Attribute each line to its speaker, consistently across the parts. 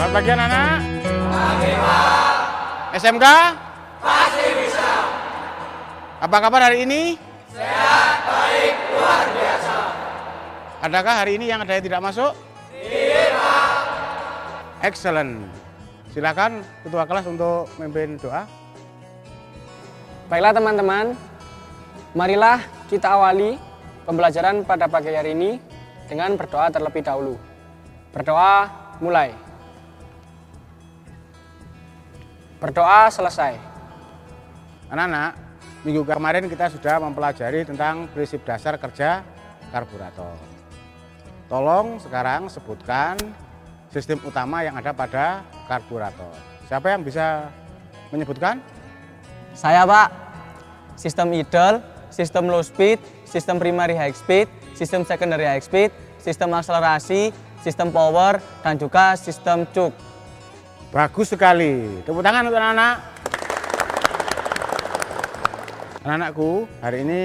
Speaker 1: Selamat pagi anak-anak. Pagi, Pak. SMK? Pasti bisa. Apa kabar hari ini? Sehat, baik, luar biasa. Adakah hari ini yang ada yang tidak masuk? Tidak, Pak. Excellent. Silakan ketua kelas untuk memimpin doa.
Speaker 2: Baiklah teman-teman, marilah kita awali pembelajaran pada pagi hari ini dengan berdoa terlebih dahulu. Berdoa mulai. Berdoa selesai.
Speaker 1: Anak-anak, minggu kemarin kita sudah mempelajari tentang prinsip dasar kerja karburator. Tolong sekarang sebutkan sistem utama yang ada pada karburator. Siapa yang bisa menyebutkan?
Speaker 2: Saya, Pak. Sistem idle, sistem low speed, sistem primary high speed, sistem secondary high speed, sistem akselerasi, sistem power, dan juga sistem cuk.
Speaker 1: Bagus sekali. Tepuk tangan untuk anak-anak. Anak-anakku, hari ini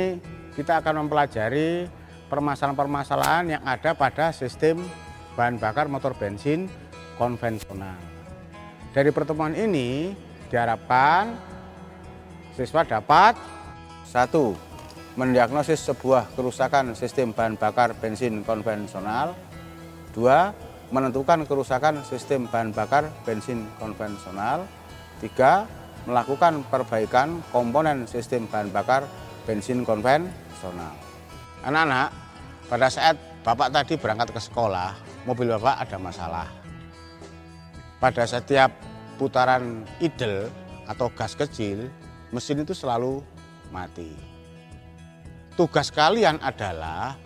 Speaker 1: kita akan mempelajari permasalahan-permasalahan yang ada pada sistem bahan bakar motor bensin konvensional. Dari pertemuan ini diharapkan siswa dapat 1. Mendiagnosis sebuah kerusakan sistem bahan bakar bensin konvensional. 2. Menentukan kerusakan sistem bahan bakar bensin konvensional. 3. Melakukan perbaikan komponen sistem bahan bakar bensin konvensional. Anak-anak, pada saat Bapak tadi berangkat ke sekolah, mobil Bapak ada masalah. Pada setiap putaran idle atau gas kecil, mesin itu selalu mati. Tugas kalian adalah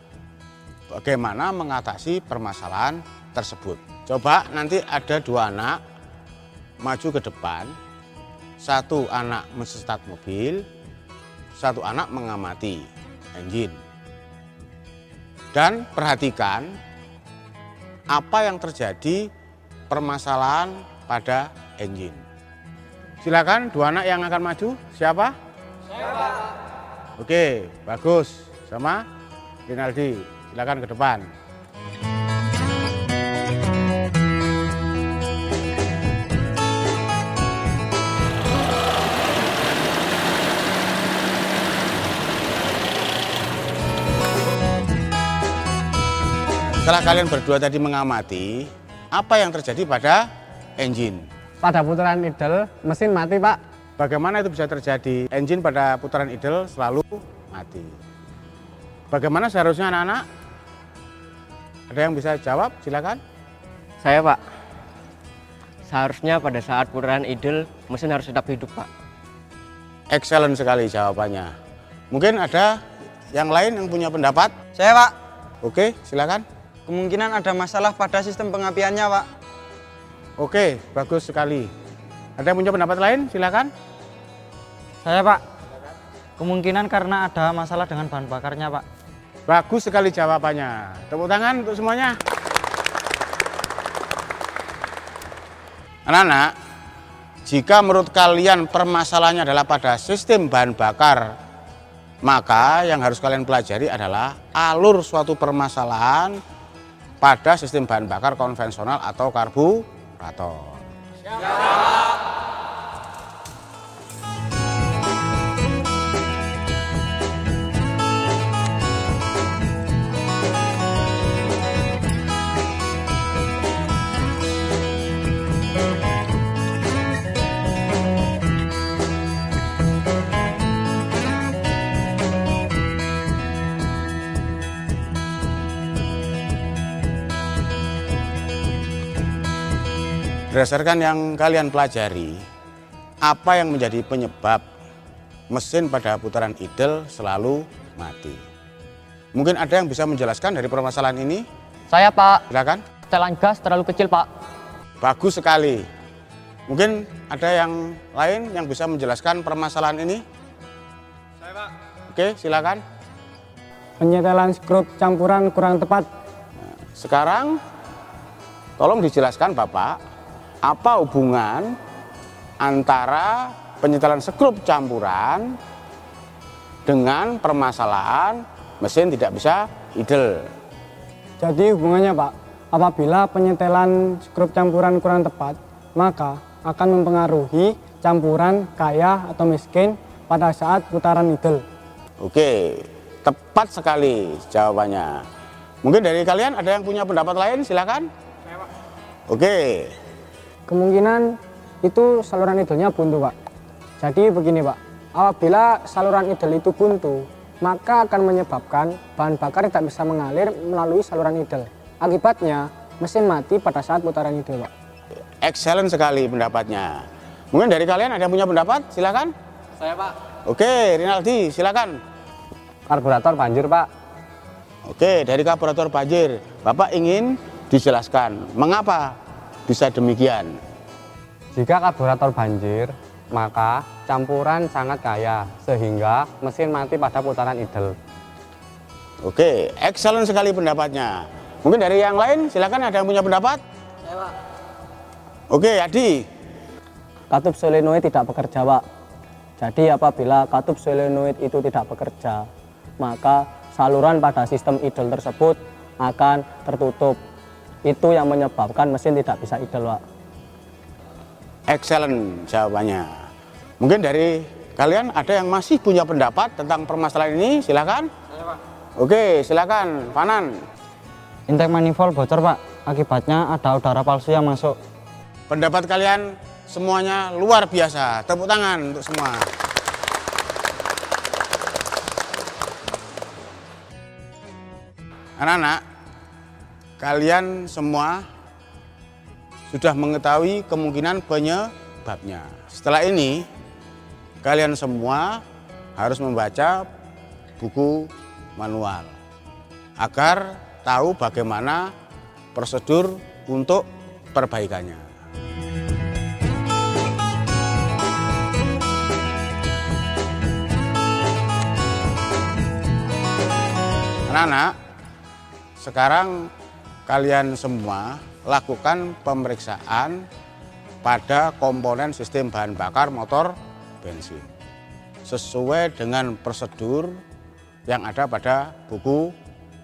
Speaker 1: bagaimana mengatasi permasalahan tersebut. Coba nanti ada 2 anak maju ke depan, 1 anak menstart mobil, 1 anak mengamati engine. Dan perhatikan apa yang terjadi permasalahan pada engine. Silakan 2 anak yang akan maju. Siapa? Saya, Pak. Oke, bagus. Sama Rinaldi. Silakan ke depan. Setelah kalian berdua tadi mengamati, apa yang terjadi pada engine?
Speaker 2: Pada putaran idle, mesin mati, Pak.
Speaker 1: Bagaimana itu bisa terjadi? Engine pada putaran idle selalu mati. Bagaimana seharusnya anak-anak? Ada yang bisa jawab? Silakan.
Speaker 3: Saya, Pak. Seharusnya pada saat putaran idle, mesin harus tetap hidup, Pak.
Speaker 1: Excellent sekali jawabannya. Mungkin ada yang lain yang punya pendapat?
Speaker 4: Saya, Pak.
Speaker 1: Oke, silakan.
Speaker 4: Kemungkinan ada masalah pada sistem pengapiannya, Pak.
Speaker 1: Oke, bagus sekali. Ada yang punya pendapat lain? Silakan.
Speaker 4: Saya, Pak. Kemungkinan karena ada masalah dengan bahan bakarnya, Pak.
Speaker 1: Bagus sekali jawabannya. Tepuk tangan untuk semuanya. Anak-anak, jika menurut kalian permasalahannya adalah pada sistem bahan bakar, maka yang harus kalian pelajari adalah alur suatu permasalahan pada sistem bahan bakar konvensional atau karburator. Berdasarkan yang kalian pelajari, apa yang menjadi penyebab mesin pada putaran idle selalu mati? Mungkin ada yang bisa menjelaskan dari permasalahan ini?
Speaker 3: Saya, Pak.
Speaker 1: Silakan.
Speaker 3: Setelan gas terlalu kecil, Pak.
Speaker 1: Bagus sekali. Mungkin ada yang lain yang bisa menjelaskan permasalahan ini?
Speaker 4: Saya, Pak.
Speaker 1: Oke, silakan.
Speaker 2: Penyetelan skrup campuran kurang tepat.
Speaker 1: Sekarang tolong dijelaskan Bapak, apa hubungan antara penyetelan skrup campuran dengan permasalahan mesin tidak bisa idle?
Speaker 2: Jadi hubungannya, Pak,
Speaker 5: Apabila penyetelan skrup campuran kurang tepat, maka akan mempengaruhi campuran kaya atau miskin pada saat putaran idle.
Speaker 1: Oke, tepat sekali jawabannya. Mungkin dari kalian ada yang punya pendapat lain, silakan. Oke.
Speaker 5: Kemungkinan itu saluran idle-nya buntu, Pak. Jadi begini, Pak. Apabila saluran idle itu buntu, maka akan menyebabkan bahan bakar tidak bisa mengalir melalui saluran idle. Akibatnya, mesin mati pada saat putaran idle, Pak.
Speaker 1: Excellent sekali pendapatnya. Mungkin dari kalian ada yang punya pendapat, silakan.
Speaker 2: Saya, Pak.
Speaker 1: Oke, Rinaldi, silakan.
Speaker 2: Karburator banjir, Pak.
Speaker 1: Oke, dari karburator banjir, Bapak ingin dijelaskan mengapa bisa demikian.
Speaker 2: Jika karburator banjir, maka campuran sangat kaya sehingga mesin mati pada putaran idle.
Speaker 1: Oke, excellent sekali pendapatnya. Mungkin dari yang lain, silakan ada yang punya pendapat?
Speaker 5: Saya, Pak.
Speaker 1: Oke, Adi.
Speaker 2: Katup solenoid tidak bekerja, Pak. Jadi apabila katup solenoid itu tidak bekerja, maka saluran pada sistem idle tersebut akan tertutup. Itu yang menyebabkan mesin tidak bisa idle, Pak.
Speaker 1: Excellent jawabannya. Mungkin dari kalian ada yang masih punya pendapat tentang permasalahan ini, silakan.
Speaker 5: Saya, Pak.
Speaker 1: Oke, silakan, Panan.
Speaker 4: Intake manifold bocor, Pak. Akibatnya ada udara palsu yang masuk.
Speaker 1: Pendapat kalian semuanya luar biasa. Tepuk tangan untuk semua. Anak-anak, kalian semua sudah mengetahui kemungkinan penyebabnya. Setelah ini, kalian semua harus membaca buku manual agar tahu bagaimana prosedur untuk perbaikannya. Anak-anak, sekarang kalian semua lakukan pemeriksaan pada komponen sistem bahan bakar motor bensin sesuai dengan prosedur yang ada pada buku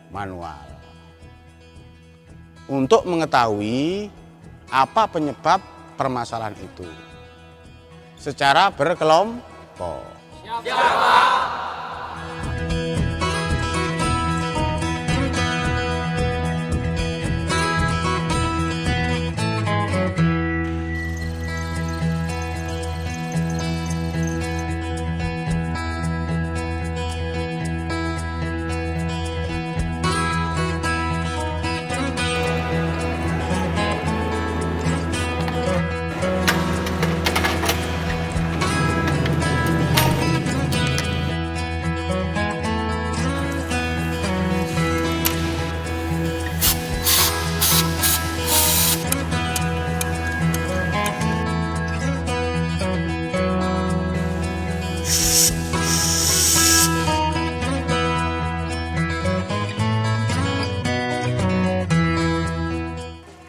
Speaker 1: manual. Untuk mengetahui apa penyebab permasalahan itu secara berkelompok.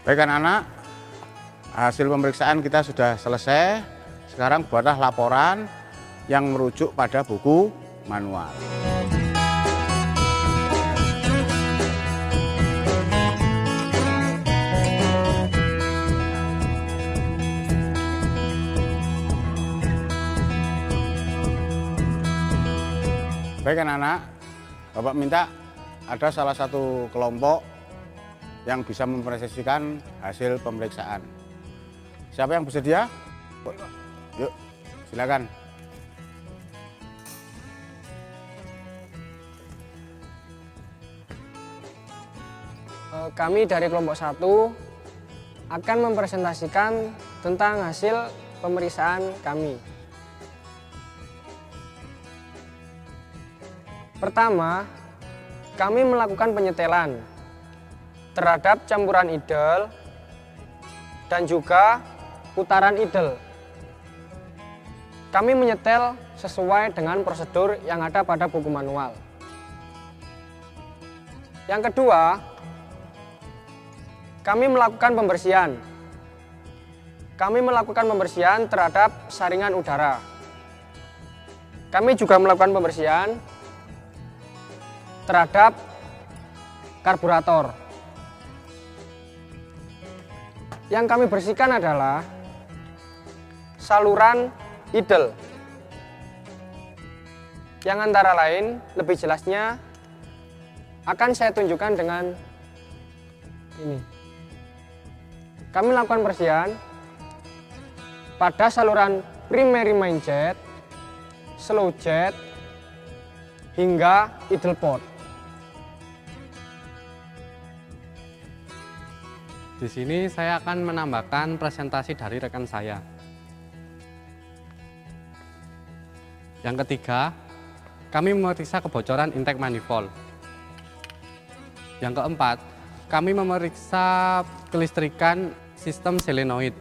Speaker 1: Baik anak-anak, hasil pemeriksaan kita sudah selesai. Sekarang buatlah laporan yang merujuk pada buku manual. Baik anak-anak, Bapak minta ada salah satu kelompok yang bisa mempresentasikan hasil pemeriksaan. Siapa yang bersedia? Yuk, silakan.
Speaker 5: Kami dari kelompok 1 akan mempresentasikan tentang hasil pemeriksaan kami. Pertama, kami melakukan penyetelan terhadap campuran idle dan juga putaran idle. Kami menyetel sesuai dengan prosedur yang ada pada buku manual. Yang kedua, kami melakukan pembersihan. Kami melakukan pembersihan terhadap saringan udara. Kami juga melakukan pembersihan terhadap karburator. Yang kami bersihkan adalah saluran idle. Yang antara lain, lebih jelasnya akan saya tunjukkan dengan ini. Kami melakukan persiapan pada saluran primary main jet, slow jet, hingga idle port.
Speaker 6: Di sini saya akan menambahkan presentasi dari rekan saya. Yang ketiga, kami memeriksa kebocoran intake manifold. Yang keempat, kami memeriksa kelistrikan sistem solenoid.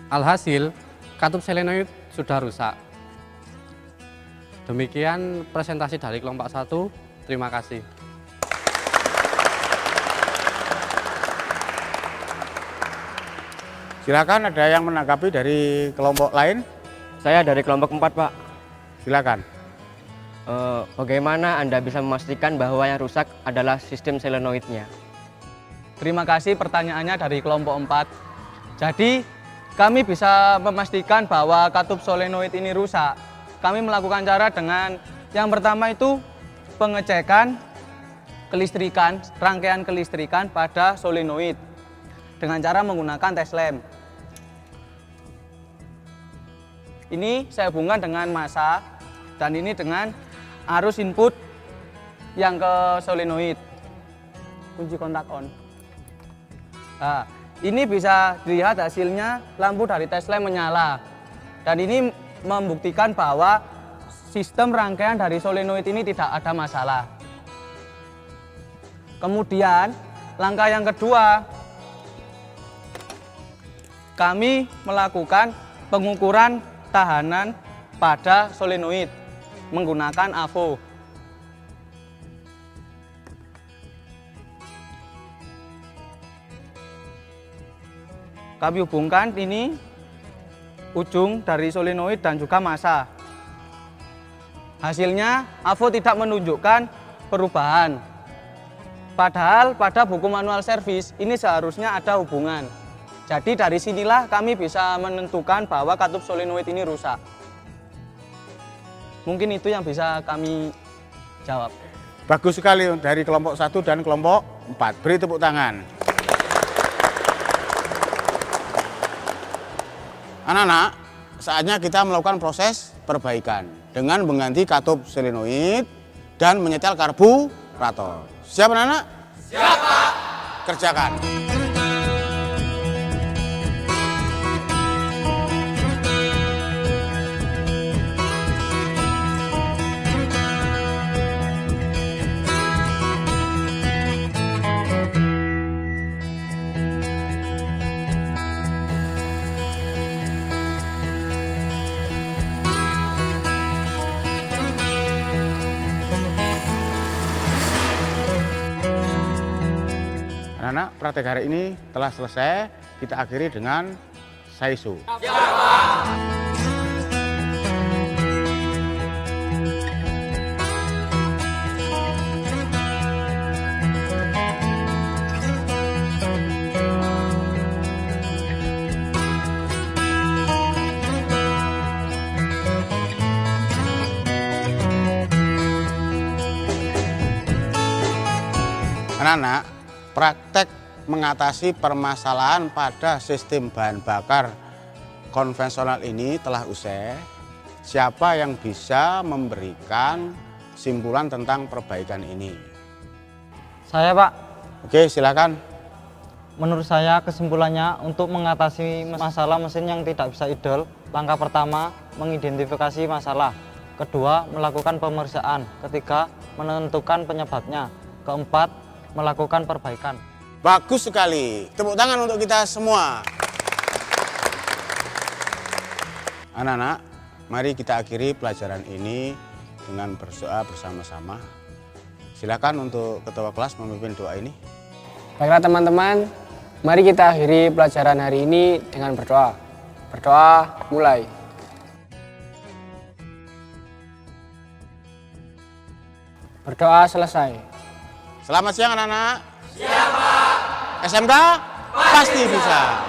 Speaker 6: Alhasil, katup solenoid sudah rusak. Demikian presentasi dari kelompok 1. Terima kasih.
Speaker 1: Silakan, ada yang menanggapi dari kelompok lain?
Speaker 3: Saya dari kelompok 4, Pak.
Speaker 1: Silakan.
Speaker 3: Bagaimana Anda bisa memastikan bahwa yang rusak adalah sistem solenoidnya?
Speaker 2: Terima kasih pertanyaannya dari kelompok 4. Jadi, kami bisa memastikan bahwa katup solenoid ini rusak. Kami melakukan cara dengan yang pertama itu pengecekan kelistrikan, rangkaian kelistrikan pada solenoid dengan cara menggunakan tes lem. Ini saya hubungkan dengan massa dan ini dengan arus input yang ke solenoid. Kunci kontak on. Nah, ini bisa dilihat hasilnya lampu dari tes lem menyala. Dan ini membuktikan bahwa sistem rangkaian dari solenoid ini tidak ada masalah. Kemudian langkah yang kedua, kami melakukan pengukuran tahanan pada solenoid menggunakan AVO. Kami hubungkan ini ujung dari solenoid dan juga massa. Hasilnya AVO tidak menunjukkan perubahan. Padahal pada buku manual servis ini seharusnya ada hubungan. Jadi dari sinilah kami bisa menentukan bahwa katup solenoid ini rusak. Mungkin itu yang bisa kami jawab.
Speaker 1: Bagus sekali dari kelompok 1 dan kelompok 4. Beri tepuk tangan. Anak-anak, saatnya kita melakukan proses perbaikan dengan mengganti katup solenoid dan menyetel karburator. Siap anak-anak? Siap, Pak. Kerjakan. Anak-anak, praktek hari ini telah selesai. Kita akhiri dengan Saisu. Anak-anak, praktek mengatasi permasalahan pada sistem bahan bakar konvensional ini telah usai. Siapa yang bisa memberikan simpulan tentang perbaikan ini?
Speaker 4: Saya, Pak.
Speaker 1: Oke, silakan.
Speaker 4: Menurut saya kesimpulannya untuk mengatasi masalah mesin yang tidak bisa idle, langkah pertama mengidentifikasi masalah. Kedua, melakukan pemeriksaan. Ketiga, menentukan penyebabnya. Keempat, melakukan perbaikan.
Speaker 1: Bagus sekali. Tepuk tangan untuk kita semua. Anak-anak, mari kita akhiri pelajaran ini dengan berdoa bersama-sama. Silakan untuk ketua kelas memimpin doa ini.
Speaker 5: Baiklah teman-teman, mari kita akhiri pelajaran hari ini dengan berdoa. Berdoa mulai. Berdoa selesai.
Speaker 1: Selamat siang anak-anak. Siap, Pak. SMK pasti bisa.